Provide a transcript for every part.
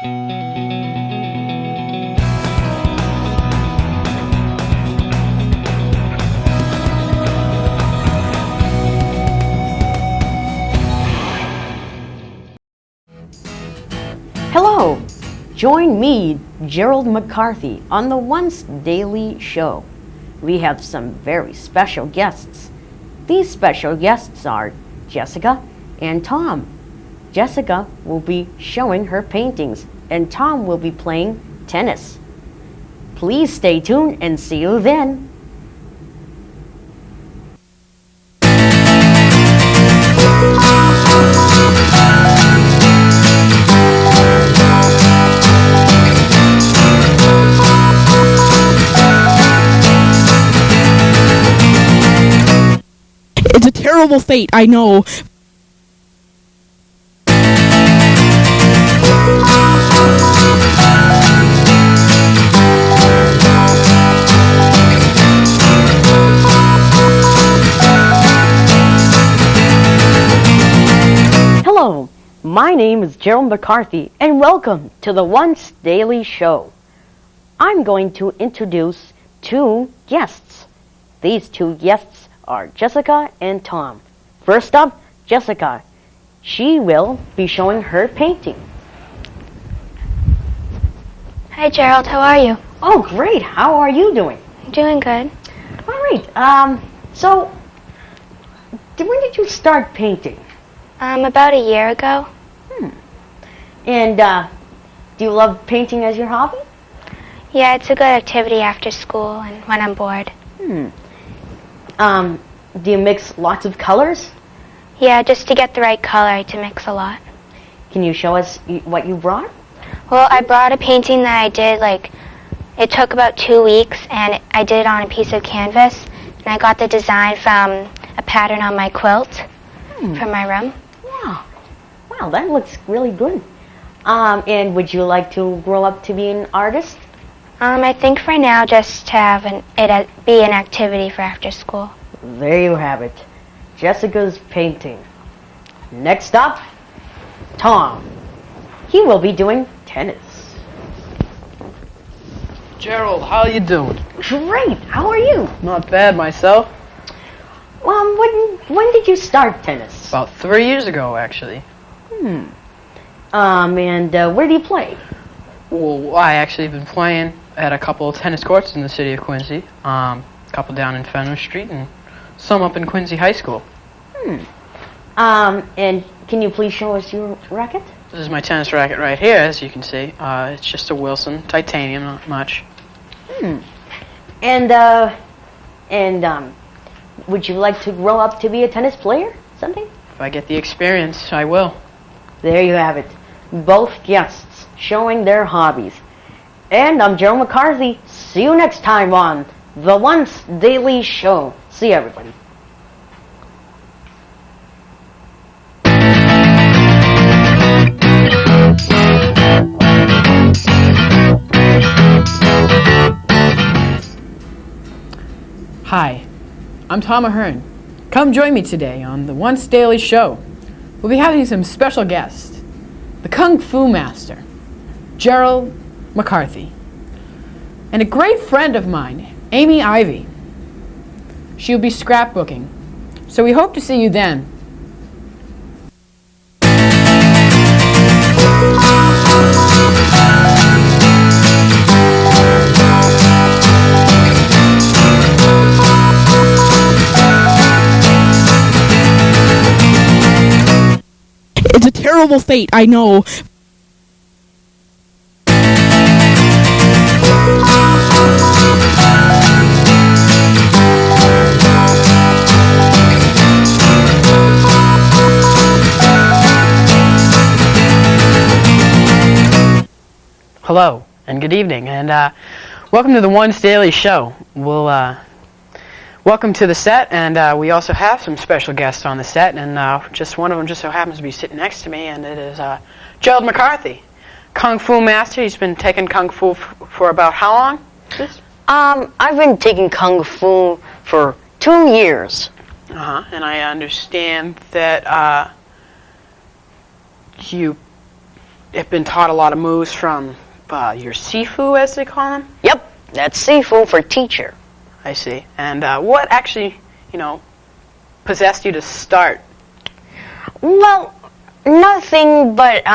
Hello! Join me, Gerald McCarthy, on the Once Daily Show. We have some very special guests. These special guests are Jessica and Tom. Jessica will be showing her paintings, and Tom will be playing tennis. Please stay tuned and see you then. It's a terrible fate, I know. Hello, my name is Gerald McCarthy, and welcome to the Once Daily Show. I'm going to introduce two guests. These two guests are Jessica and Tom. First up, Jessica. She will be showing her painting. Hi Gerald, how are you? Oh, great. How are you doing? I'm doing good. All right. So, when did you start painting? About a year ago. And do you love painting as your hobby? Yeah, it's a good activity after school and when I'm bored. Do you mix lots of colors? Yeah, just to get the right color to mix a lot. Can you show us what you brought? Well, I brought a painting that I did, it took about 2 weeks, and I did it on a piece of canvas, and I got the design from a pattern on my quilt from my room. Yeah. Wow, that looks really good. And would you like to grow up to be an artist? I think for now, just to have it be an activity for after school. There you have it. Jessica's painting. Next up, Tom. He will be doing tennis. Gerald, how you doing? Great. How are you? Not bad myself. When did you start tennis? About 3 years ago, actually. And where do you play? Well, I actually have been playing at a couple of tennis courts in the city of Quincy. A couple down in Fenner Street and some up in Quincy High School. And can you please show us your racket? This is my tennis racket right here, as you can see. It's just a Wilson titanium, not much. And would you like to grow up to be a tennis player someday? If I get the experience, I will. There you have it. Both guests showing their hobbies. And I'm Gerald McCarthy. See you next time on The Once Daily Show. See you, everybody. Hi, I'm Tom Ahern. Come join me today on the Once Daily Show. We'll be having some special guests. The Kung Fu Master, Gerald McCarthy, and a great friend of mine, Amy Ivy. She'll be scrapbooking, so we hope to see you then. It's a terrible fate, I know. Hello, and good evening, and welcome to the Once Daily Show. We'll welcome to the set, and we also have some special guests on the set, and just one of them just so happens to be sitting next to me, and it is Gerald McCarthy, Kung Fu Master. He's been taking Kung Fu for about how long? I've been taking Kung Fu for 2 years. And I understand that you have been taught a lot of moves from your Sifu, as they call him. Yep, that's Sifu for teacher. I see. And what actually, possessed you to start? Well, nothing but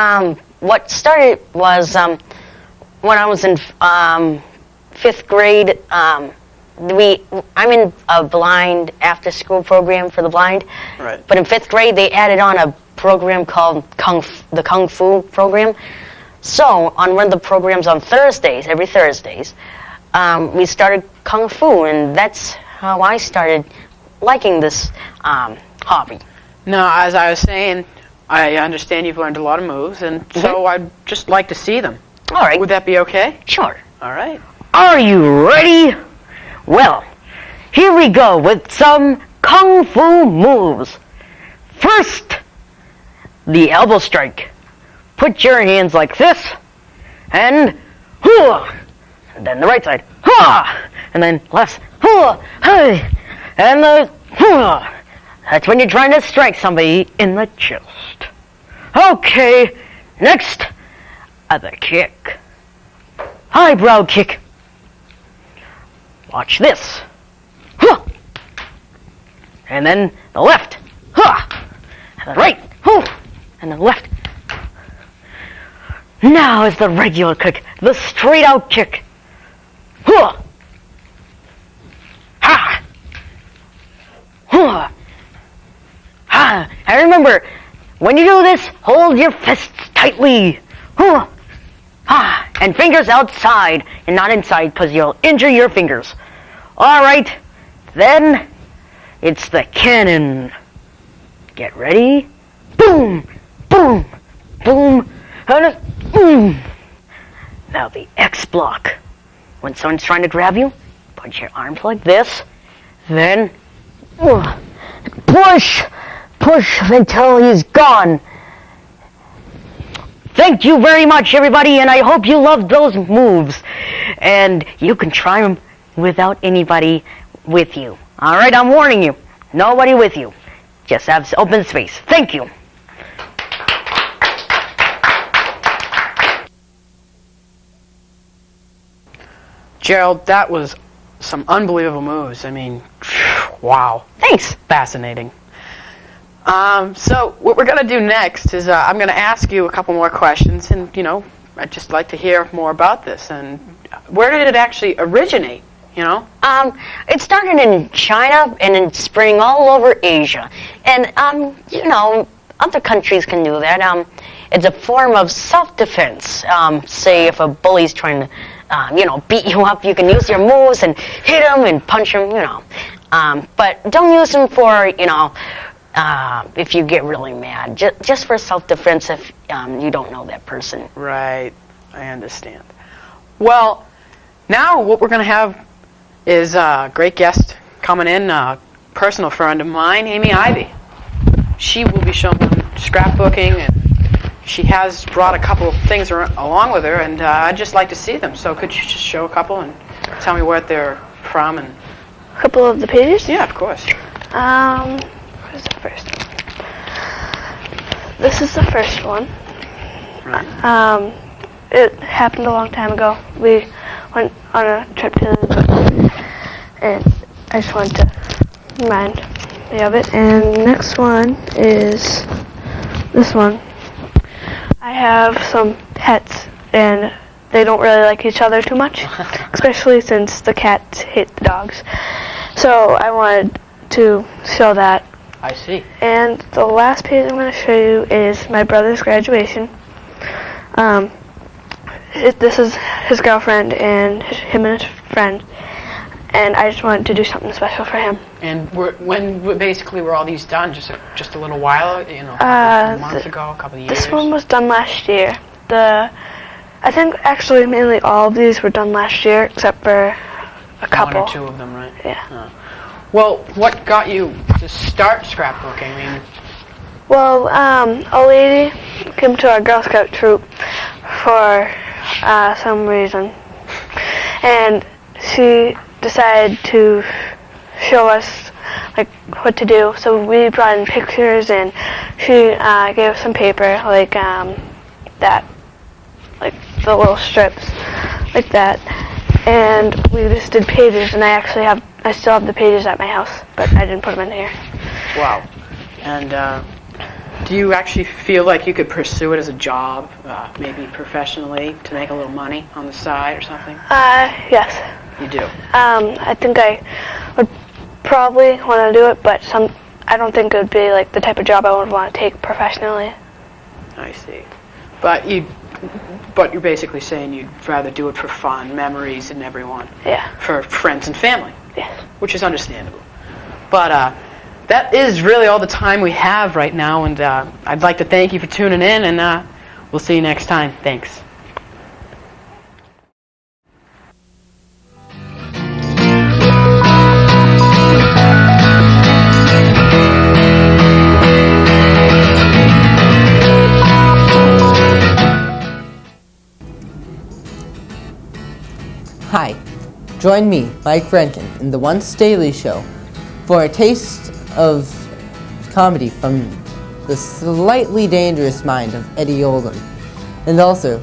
what started was when I was in 5th grade. I'm in a blind after-school program for the blind. Right. But in 5th grade, they added on a program called the Kung Fu program. So on one of the programs on Thursdays, every Thursdays, we started Kung Fu, and that's how I started liking this hobby. Now, as I was saying, I understand you've learned a lot of moves, and so I'd just like to see them. All right. Would that be okay? Sure. All right. Are you ready? Well, here we go with some Kung Fu moves. First, the elbow strike. Put your hands like this, and hoo, and then the right side, ha, and then left, hoo, hey, and the hoo. That's when you're trying to strike somebody in the chest. Okay, next, the kick. Eyebrow kick. Watch this. Huh. And then the left. Huh. And the right. Huh. And the left. Now is the regular kick. The straight out kick. Huh. Ha. Huh. Ha. And remember, when you do this, hold your fists tightly. Huh. Ah, and fingers outside and not inside because you'll injure your fingers. All right, then it's the cannon. Get ready. Boom, boom, boom, and boom. Now the X block. When someone's trying to grab you, put your arms like this. Then push until he's gone. Thank you very much, everybody, and I hope you loved those moves. And you can try them without anybody with you. All right, I'm warning you. Nobody with you. Just have open space. Thank you. Gerald, that was some unbelievable moves. I mean, wow. Thanks. Fascinating. So what we're going to do next is I'm going to ask you a couple more questions, and, I'd just like to hear more about this. And where did it actually originate, It started in China and then spreading all over Asia. And, other countries can do that. It's a form of self-defense. Say if a bully's trying to, beat you up, you can use your moves and hit him and punch him, But don't use them for, if you get really mad, just for self-defense if you don't know that person. Right, I understand. Well, now what we're going to have is a great guest coming in, a personal friend of mine, Amy Ivy. She will be showing scrapbooking, and she has brought a couple of things along with her, and I'd just like to see them. So could you just show a couple and tell me where they're from? And A couple of the pages? yeah, of course. Where's the first one? This is the first one. Right. It happened a long time ago. We went on a trip to the zoo, and I just wanted to remind me of it. And the next one is this one. I have some pets, and they don't really like each other too much, especially since the cats hate the dogs. So I wanted to show that. I see. And the last page I'm going to show you is my brother's graduation. This is his girlfriend and him and his friend, and I just wanted to do something special for him. And when basically were all these done? Just a little while, months ago, a couple of years? This one was done last year. I think actually mainly all of these were done last year, except for a couple. One or two of them, right? Yeah. Well, what got you to start scrapbooking? I mean, Well, a lady came to our Girl Scout troop for some reason, and she decided to show us like what to do. So we brought in pictures, and she gave us some paper like that like the little strips, like that. And we just did pages, and I still have the pages at my house, but I didn't put them in here. Wow. And do you actually feel like you could pursue it as a job, maybe professionally, to make a little money on the side or something? Yes. You do? I think I would probably want to do it, but I don't think it would be like the type of job I would want to take professionally. I see. But you're basically saying you'd rather do it for fun, memories, and everyone. Yeah. For friends and family. Yes. Which is understandable. But that is really all the time we have right now, and I'd like to thank you for tuning in, and we'll see you next time. Thanks. Hi, join me, Mike Rankin, in the Once Daily Show for a taste of comedy from the slightly dangerous mind of Eddie Oldham, and also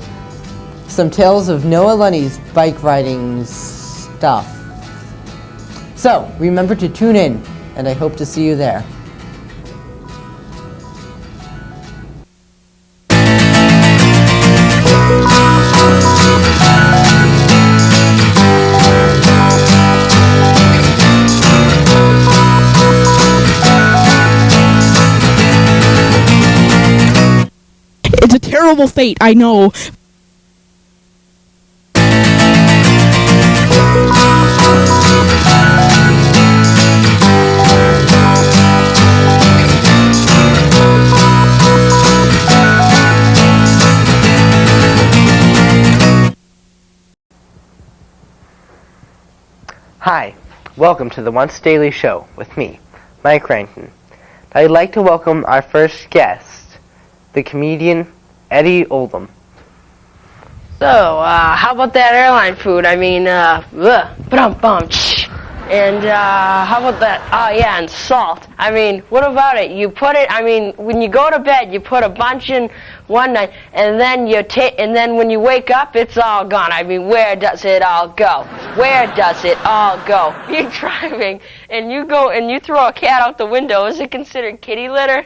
some tales of Noah Lunny's bike riding stuff. So, remember to tune in, and I hope to see you there. It's a terrible fate, I know. Hi, welcome to the Once Daily Show with me, Mike Rankin. I'd like to welcome our first guest, the comedian Eddie Oldham. So, how about that airline food? I mean, and how about that? Oh yeah, and salt. I mean, what about it? You put it. I mean, when you go to bed, you put a bunch in one night, and then and then when you wake up, it's all gone. I mean, where does it all go? Where does it all go? You're driving, and you go and you throw a cat out the window. Is it considered kitty litter?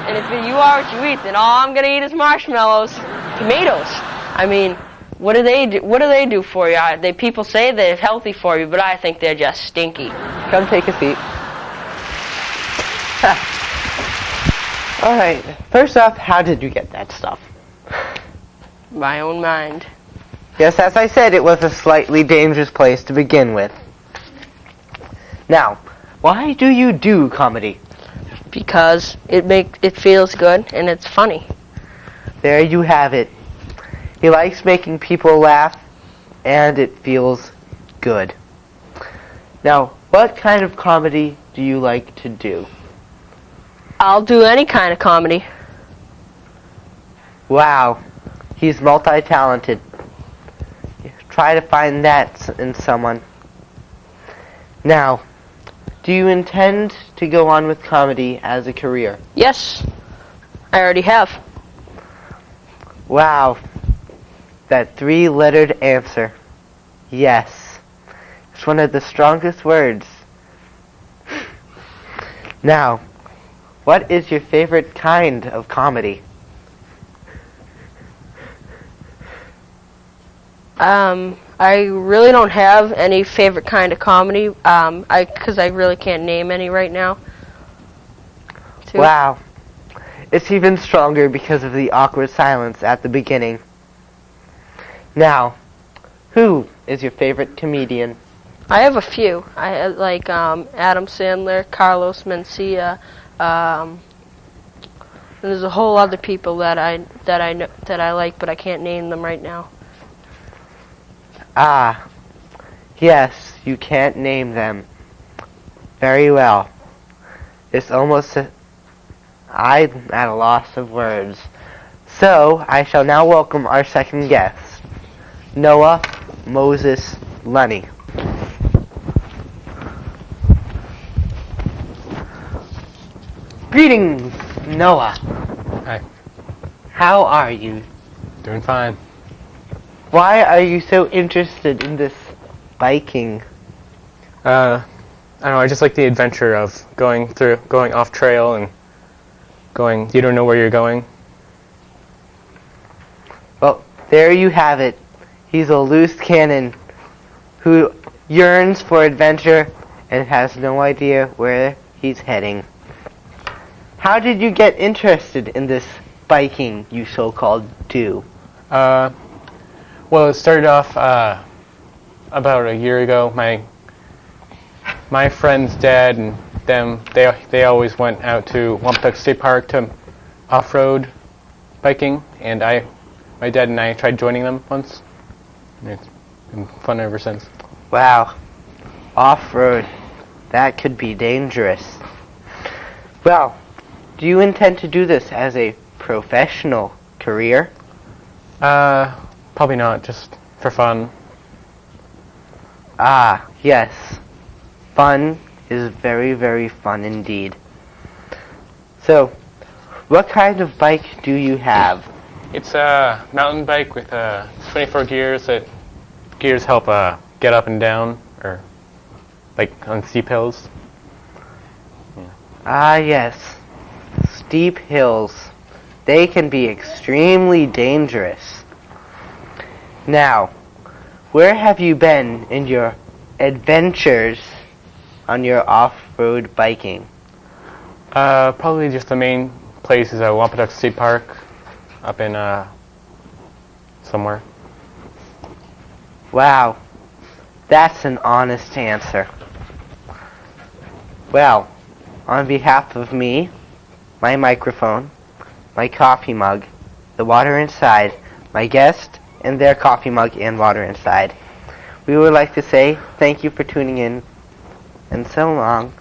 And if you are what you eat, then all I'm gonna eat is marshmallows, tomatoes. I mean, what do they do? What do they do for you? People say they're healthy for you, but I think they're just stinky. Come take a seat. All right. First off, how did you get that stuff? My own mind. Yes, as I said, it was a slightly dangerous place to begin with. Now, why do you do comedy? Because it feels good and it's funny. There you have it. He likes making people laugh, and it feels good. Now, what kind of comedy do you like to do? I'll do any kind of comedy. Wow, he's multi-talented. Try to find that in someone. Now, do you intend to go on with comedy as a career? Yes, I already have. Wow, that three-lettered answer. Yes. It's one of the strongest words. Now, what is your favorite kind of comedy? I really don't have any favorite kind of comedy, because I really can't name any right now. Wow. It's even stronger because of the awkward silence at the beginning. Now, who is your favorite comedian? I have a few. I like Adam Sandler, Carlos Mencia. There's a whole other people that I know that I like, but I can't name them right now. Ah, yes, you can't name them. Very well. It's almost I'm at a loss of words. So, I shall now welcome our second guest, Noah Moses Lunny. Greetings, Noah. Hi. How are you? Doing fine. Why are you so interested in this biking? I don't know, I just like the adventure of going off trail and you don't know where you're going. Well, there you have it. He's a loose cannon who yearns for adventure and has no idea where he's heading. How did you get interested in this biking you so-called do? Well, it started off about a year ago. My friend's dad and them, they always went out to Wampatuck State Park to off-road biking, and my dad and I tried joining them once, and it's been fun ever since. Wow. Off-road. That could be dangerous. Well, do you intend to do this as a professional career? Probably not, just for fun. Ah, yes. Fun is very, very fun indeed. So, what kind of bike do you have? It's a mountain bike with 24 gears. Gears help get up and down, or like on steep hills. Yeah. Ah, yes. Steep hills. They can be extremely dangerous. Now, where have you been in your adventures on your off-road biking? Probably just the main place is Wampatuck State Park, up in somewhere. Wow, that's an honest answer. Well, on behalf of me, my microphone, my coffee mug, the water inside, my guest, and their coffee mug and water inside, we would like to say thank you for tuning in, and so long.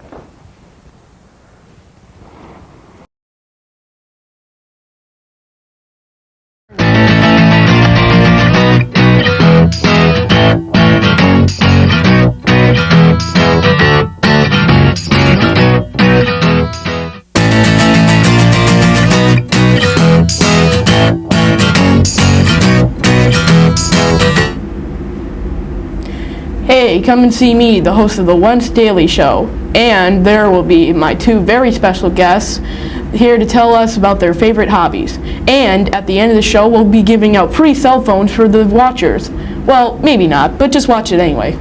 Hey, come and see me, the host of the Once Daily Show. And there will be my two very special guests here to tell us about their favorite hobbies. And at the end of the show, we'll be giving out free cell phones for the watchers. Well, maybe not, but just watch it anyway.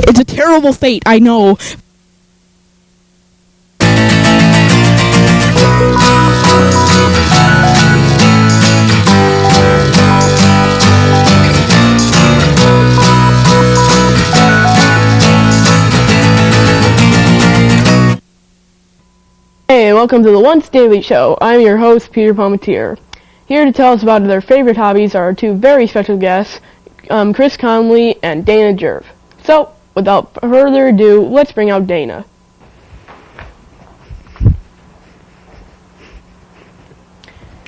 It's a terrible fate, I know. Hey, welcome to the Once Daily Show. I'm your host, Peter Palmetier. Here to tell us about their favorite hobbies are our two very special guests, Chris Conley and Dana Jerv. So, without further ado, let's bring out Dana.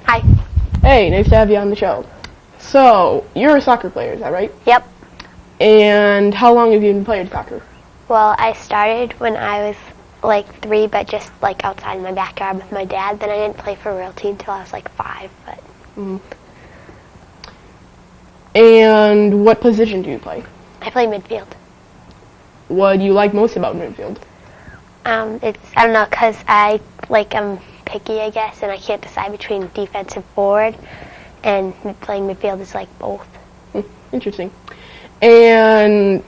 Hi. Hey, nice to have you on the show. So, you're a soccer player, is that right? Yep. And how long have you been playing soccer? Well, I started when I was like 3, but just like outside in my backyard with my dad. Then I didn't play for a real team until I was like 5. But. Mm-hmm. And what position do you play? I play midfield. What do you like most about midfield? I don't know, 'cause I'm picky, I guess, and I can't decide between defense and forward, and playing midfield is like both. Interesting. And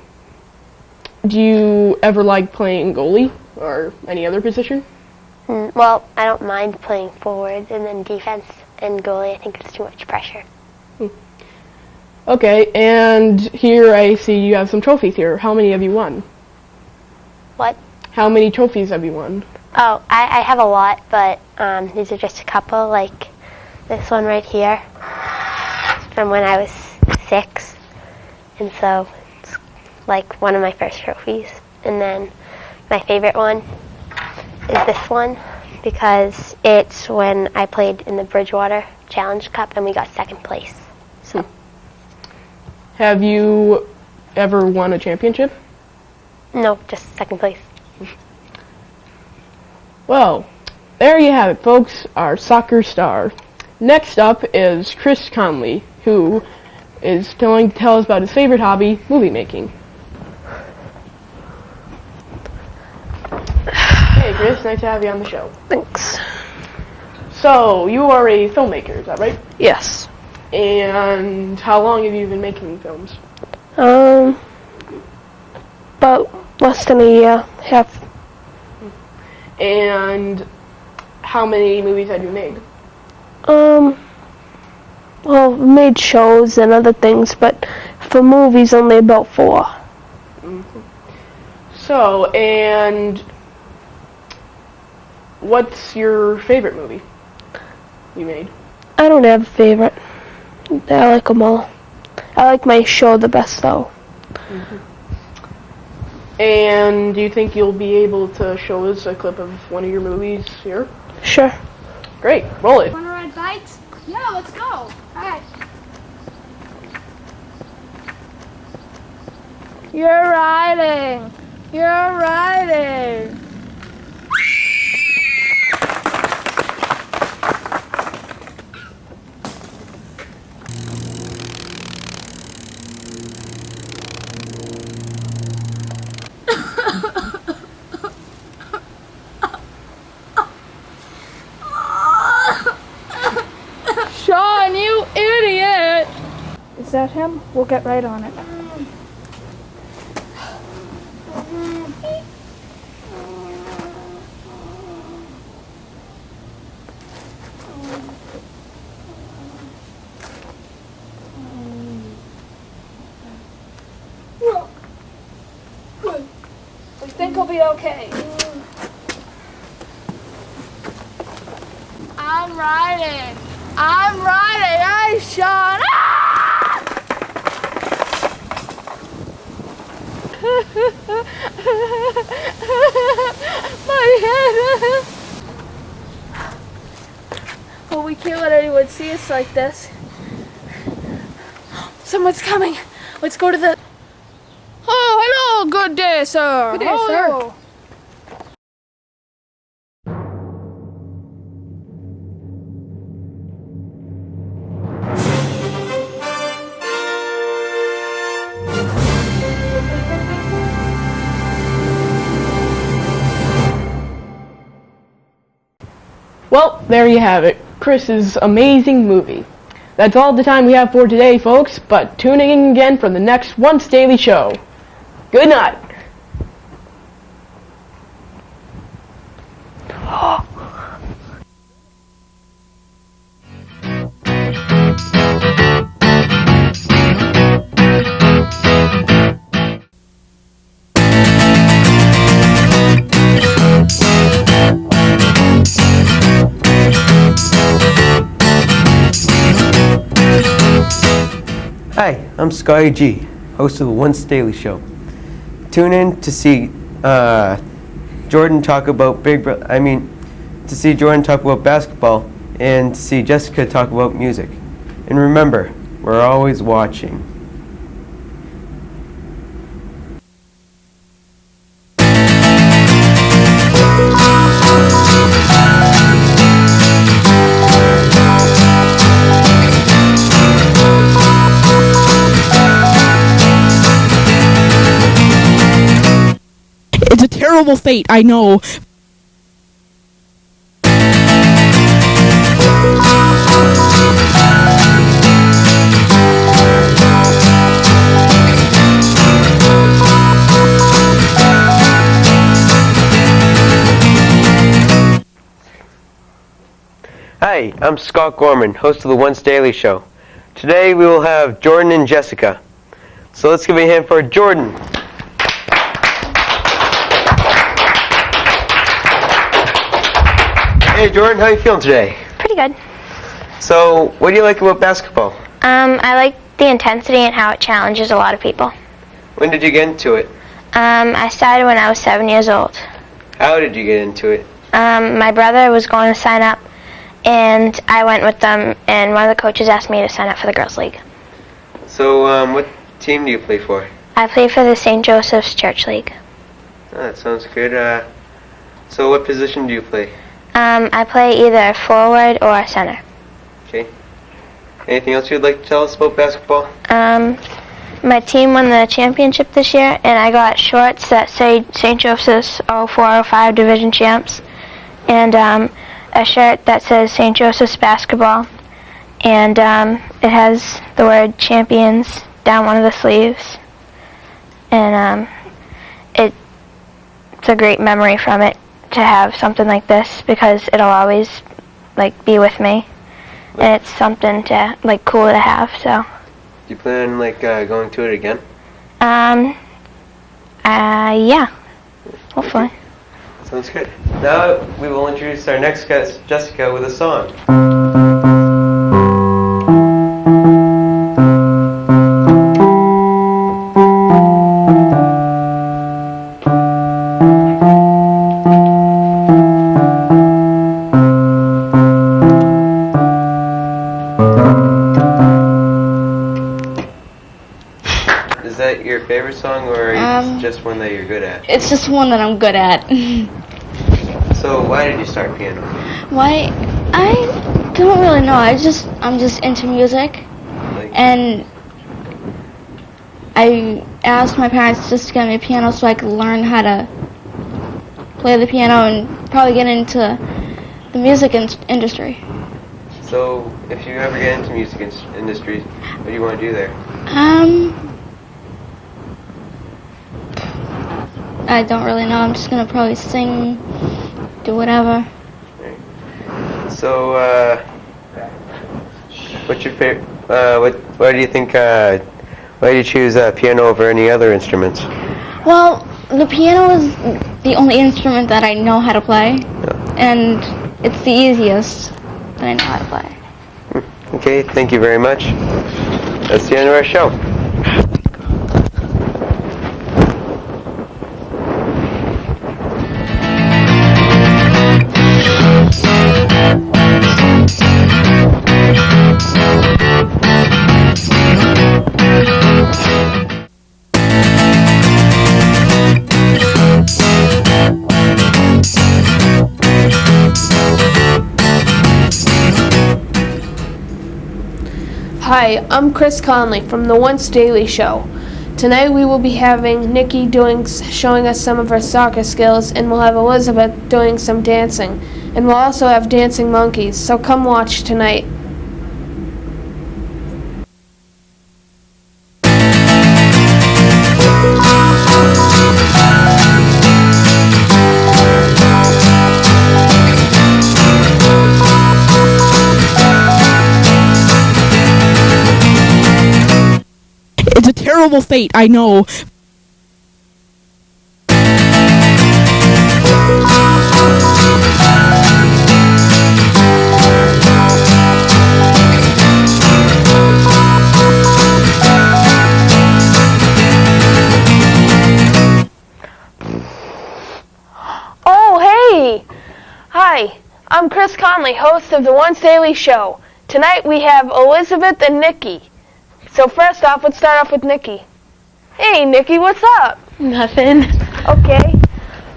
do you ever like playing goalie or any other position? Well, I don't mind playing forward, and then defense and goalie, I think it's too much pressure. Okay, and here I see you have some trophies here. How many have you won? What? How many trophies have you won? Oh, I have a lot, but these are just a couple, like this one right here. It's from when I was 6, and so it's like one of my first trophies. And then my favorite one is this one, because it's when I played in the Bridgewater Challenge Cup and we got second place. So. Have you ever won a championship? No, just second place. Well, there you have it, folks, our soccer star. Next up is Chris Conley, who is going to tell us about his favorite hobby, movie making. Hey, Chris, nice to have you on the show. Thanks. So, you are a filmmaker, is that right? Yes. And how long have you been making films? About less than a year, half. And how many movies have you made? Well, made shows and other things, but for movies, only about 4. So, and what's your favorite movie you made? I don't have a favorite. I like them all. I like my show the best, though. And do you think you'll be able to show us a clip of one of your movies here? Sure. Great, roll it. Wanna ride bikes? Yeah, let's go. Alright. You're riding. You're riding. Sean, you idiot! Is that him? We'll get right on it. We think he'll be okay. I'm riding. I'm riding. Hey, Sean. Ah! My head. Well, we can't let anyone see us like this. Someone's coming. Let's go to the... Oh, hello. Good day, sir. Good day, sir. Well, there you have it. Chris's amazing movie. That's all the time we have for today, folks, but tune in again for the next Once Daily Show. Good night. Hi, I'm Scotty G, host of the Once Daily Show. Tune in to see Jordan talk about to see Jordan talk about basketball and to see Jessica talk about music. And remember, we're always watching. It's a terrible fate, I know. Hi, I'm Scott Gorman, host of the Once Daily Show. Today we will have Jordan and Jessica. So let's give a hand for Jordan. Hey Jordan, how are you feeling today? Pretty good. So, what do you like about basketball? I like the intensity and how it challenges a lot of people. When did you get into it? I started when I was 7 years old. How did you get into it? My brother was going to sign up, and I went with them, and one of the coaches asked me to sign up for the girls' league. So, what team do you play for? I play for the St. Joseph's Church League. Oh, that sounds good. So what position do you play? I play either forward or center. Okay. Anything else you'd like to tell us about basketball? My team won the championship this year, and I got shorts that say St. Joseph's 04-05 Division Champs, and a shirt that says St. Joseph's Basketball, and it has the word champions down one of the sleeves, and it's a great memory from it to have something like this, because it'll always be with me, and it's something to cool to have. So. Do you plan on going to it again? Yeah. Hopefully. Sounds good. Now we will introduce our next guest, Jessica, with a song. Is that your favorite song, or just one that you're good at? It's just one that I'm good at. So why did you start piano? Why? I don't really know. I'm just into music, and I asked my parents just to get me a piano so I could learn how to play the piano and probably get into the music industry. So if you ever get into music industry, what do you want to do there? I don't really know. I'm just gonna probably sing, do whatever. So, what's your favorite? Why do you think? Why did you choose piano over any other instruments? Well, the piano is the only instrument that I know how to play, and it's the easiest that I know how to play. Okay, thank you very much. That's the end of our show. Hi, I'm Chris Conley from the Once Daily Show. Tonight we will be having Nikki showing us some of her soccer skills, and we'll have Elizabeth doing some dancing. And we'll also have dancing monkeys, so come watch tonight. It's a terrible fate, I know. Oh, hey! Hi, I'm Chris Conley, host of the Once Daily Show. Tonight we have Elizabeth and Nikki. So first off, let's start off with Nikki. Hey, Nikki, what's up? Nothing. Okay.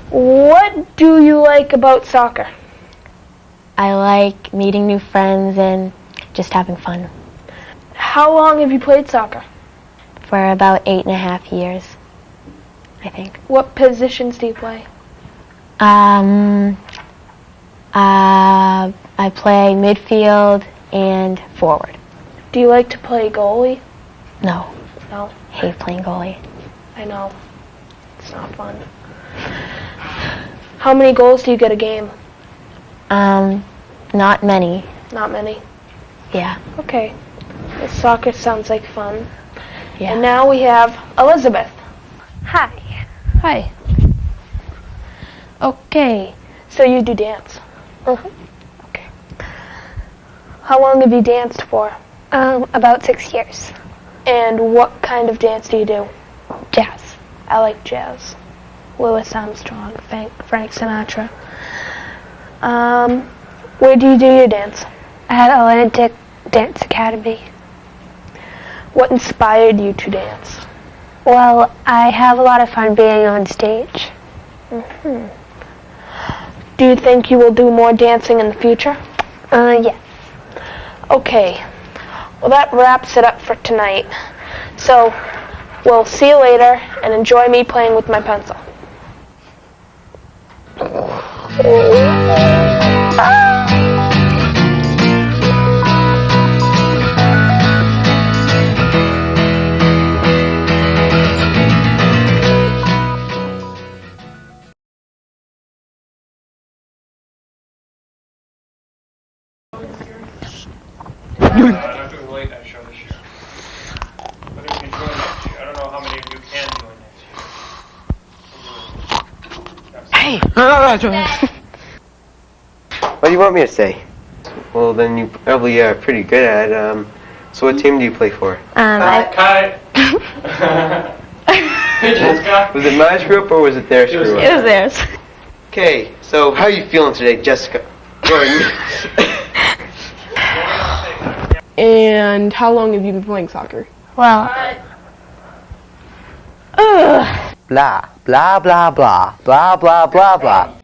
What do you like about soccer? I like meeting new friends and just having fun. How long have you played soccer? For about 8.5 years, I think. What positions do you play? I play midfield and forward. Do you like to play goalie? No. No? Hate playing goalie. I know. It's not fun. How many goals do you get a game? Not many. Not many? Yeah. Okay. Soccer sounds like fun. Yeah. And now we have Elizabeth. Hi. Hi. Okay. So you do dance? Uh-huh. Okay. How long have you danced for? About 6 years. And what kind of dance do you do? Jazz. I like jazz. Louis Armstrong, Frank Sinatra. Where do you do your dance? At Olympic Dance Academy. What inspired you to dance? Well, I have a lot of fun being on stage. Do you think you will do more dancing in the future? Yes. Okay. Well, that wraps it up for tonight. So, we'll see you later and enjoy me playing with my pencil. Not doing late night show this year. But if you join next year, I don't know how many of you can join next year. Hey! What do you want me to say? Well, then you probably are pretty good at so what team do you play for? Cut! Hey, Jessica. Was it my group or was it their group? It was theirs. Okay, so how are you feeling today, Jessica? Jordan. And how long have you been playing soccer? Well, Blah, blah, blah, blah, blah, blah, blah, blah.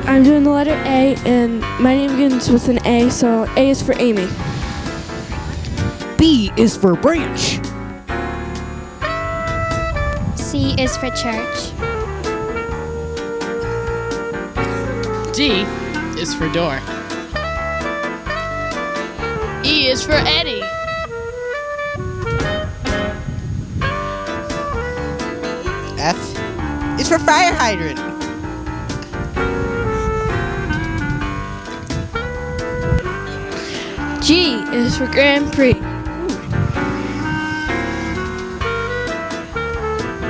I'm doing the letter A, and my name begins with an A, so A is for Amy. B is for branch. C is for church. D is for door. E is for Eddie. F is for fire hydrant. G is for Grand Prix.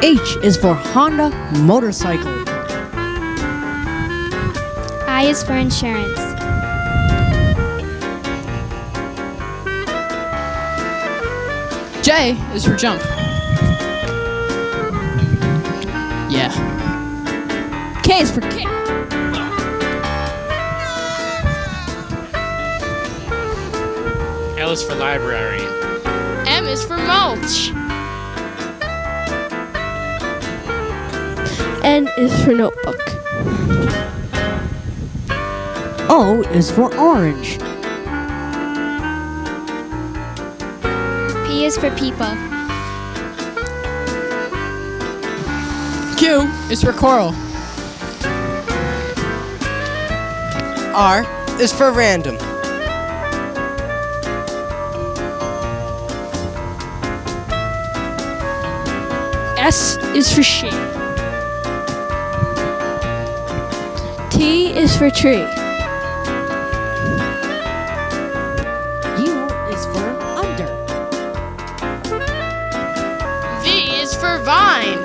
H is for Honda motorcycle. I is for insurance. J is for jump. Yeah. K is for kick. L is for library. M is for mulch. N is for notebook. O is for orange. P is for people. Q is for coral. R is for random. S is for sheep. T is for tree. U is for under. V is for vine.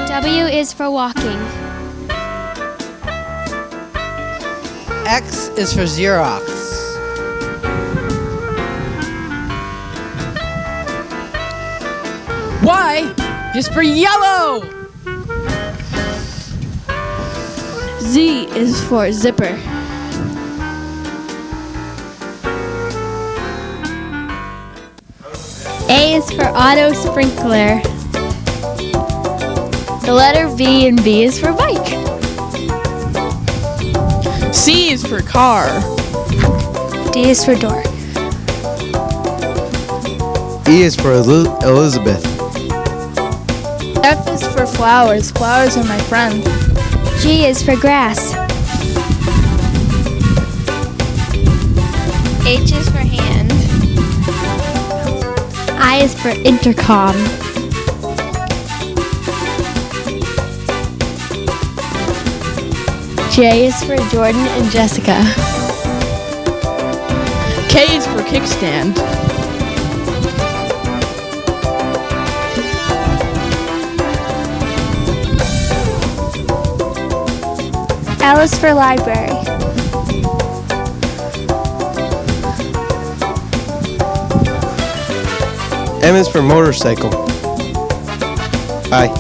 W is for walking. X is for Xerox. Y is for yellow. Z is for zipper. is for auto sprinkler. The letter V and B is for bike. C is for car. D is for door. E is for Elizabeth. F is for flowers. Flowers are my friend. G is for grass. H is for hand. I is for intercom. J is for Jordan and Jessica. K is for kickstand. L is for library. M is for motorcycle. I.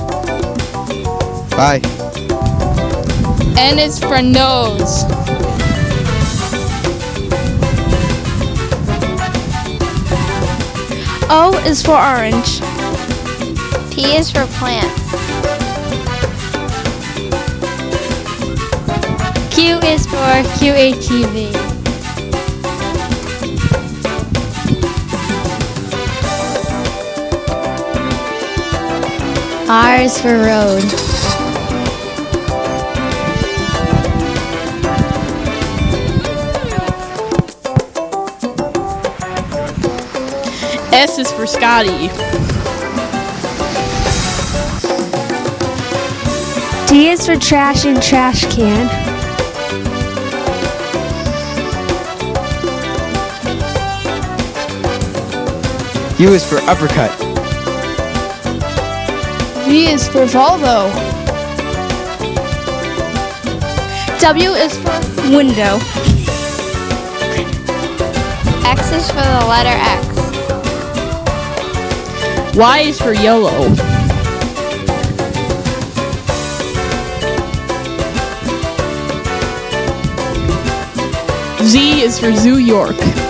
N is for nose. O is for orange. P is for plant. Q is for QATV. R is for road. S is for Scotty. T is for trash and trash can. U is for uppercut. V is for Volvo. W is for window. X is for the letter X. Y is for YOLO. Z is for Zoo York.